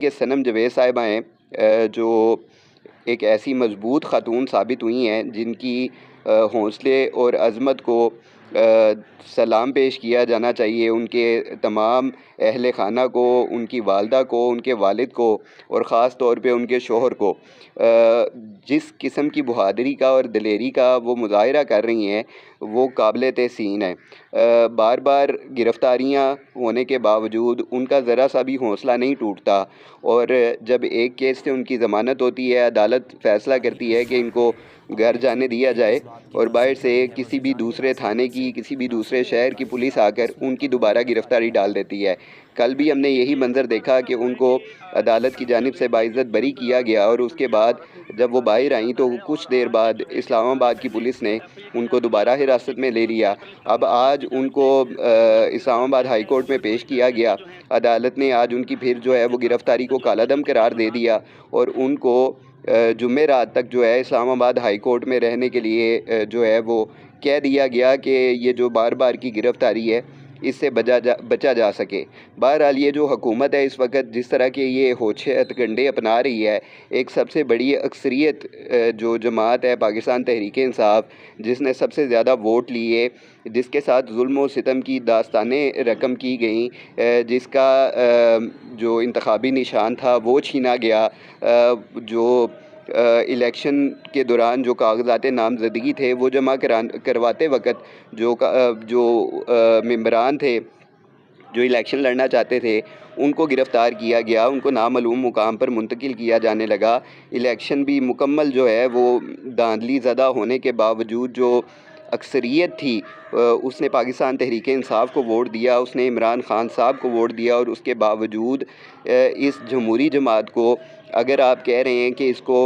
कि सनम जवेद साहिबा हैं, जो एक ऐसी मज़बूत ख़ातून साबित हुई हैं जिनकी हौसले और अज़मत को सलाम पेश किया जाना चाहिए। उनके तमाम अहले ख़ाना को, उनकी वालदा को, उनके वालिद को और ख़ास तौर पे उनके शोहर को जिस किस्म की बहादुरी का और दिलेरी का वो मुज़ाहिरा कर रही हैं वो काबिल तहसीन है। बार बार गिरफ़्तारियाँ होने के बावजूद उनका ज़रा सा भी हौसला नहीं टूटता, और जब एक केस से उनकी ज़मानत होती है, अदालत फ़ैसला करती है कि इनको घर जाने दिया जाए, और बाहर से किसी भी दूसरे थाने की, किसी भी दूसरे शहर की पुलिस आकर उनकी दोबारा गिरफ़्तारी डाल देती है। कल भी हमने यही मंज़र देखा कि उनको अदालत की जानिब से बाइज़्ज़त बरी किया गया, और उसके बाद जब वो बाहर आईं तो कुछ देर बाद इस्लामाबाद की पुलिस ने उनको दोबारा हिरासत में ले लिया। अब आज उनको इस्लामाबाद हाई कोर्ट में पेश किया गया। अदालत ने आज उनकी फिर जो है वो गिरफ़्तारी को कालादम करार दे दिया, और उनको जुमेरात तक जो है इस्लामाबाद हाई कोर्ट में रहने के लिए जो है वो कह दिया गया कि ये जो बार बार की गिरफ़्तारी है इससे बचा जा सके। बहरहाल ये जो हुकूमत है इस वक्त जिस तरह के ये होछे हथकंडे अपना रही है, एक सबसे बड़ी अक्सरियत जो जमात है पाकिस्तान तहरीक-ए-इंसाफ, जिसने सबसे ज़्यादा वोट लिए, जिसके साथ जुल्म व सितम की दास्तानें रकम की गई, जिसका जो इंतखाबी निशान था वो छीना गया, जो इलेक्शन के दौरान जो कागज़ात नामज़दगी थे वो जमा करवाते वक्त जो मेंबरान थे जो इलेक्शन लड़ना चाहते थे उनको गिरफ़्तार किया गया, उनको नामालूम मुकाम पर मुंतकिल किया जाने लगा। इलेक्शन भी मुकम्मल जो है वो धांधली ज़दा होने के बावजूद जो अक्सरियत थी उसने पाकिस्तान तहरीक-ए-इंसाफ को वोट दिया, उसने इमरान ख़ान साहब को वोट दिया, और उसके बावजूद इस जमहूरी जमात को अगर आप कह रहे हैं कि इसको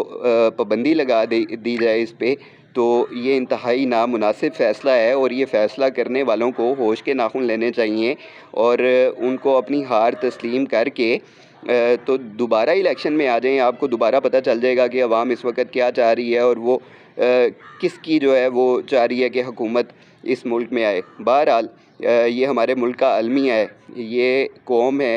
पाबंदी लगा दी जाए इस पे, तो ये इंतहाई नामुनासिब फ़ैसला है, और ये फ़ैसला करने वालों को होश के नाखून लेने चाहिए और उनको अपनी हार तस्लीम करके तो दोबारा इलेक्शन में आ जाएं। आपको दोबारा पता चल जाएगा कि अवाम इस वक्त क्या चाह रही है और वो किसकी जो है वो चाह रही है कि हुकूमत इस मुल्क में आए। बहरहाल ये हमारे मुल्क का अलमिया है, ये कौम है,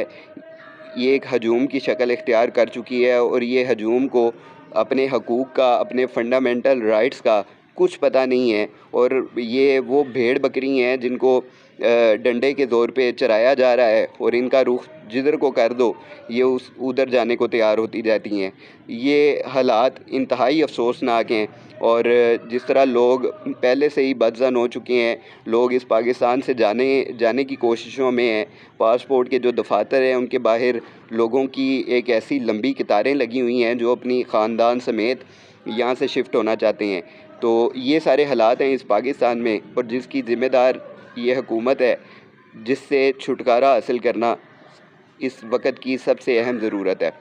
ये एक हजूम की शक्ल इख्तियार कर चुकी है, और ये हजूम को अपने हकूक़ का, अपने फ़ंडामेंटल राइट्स का कुछ पता नहीं है, और ये वो भेड़ बकरी हैं जिनको डंडे के ज़ोर पे चराया जा रहा है, और इनका रुख जिधर को कर दो ये उधर जाने को तैयार होती जाती हैं। ये हालात इंतहाई अफसोसनाक हैं, और जिस तरह लोग पहले से ही बदज़न हो चुके हैं, लोग इस पाकिस्तान से जाने की कोशिशों में हैं। पासपोर्ट के जो दफातर हैं उनके बाहर लोगों की एक ऐसी लंबी कतारें लगी हुई हैं जो अपनी ख़ानदान समेत यहाँ से शिफ्ट होना चाहते हैं। तो ये सारे हालात हैं इस पाकिस्तान में, और जिसकी ज़िम्मेदार ये हुकूमत है, जिससे छुटकारा हासिल करना इस वक्त की सबसे अहम ज़रूरत है।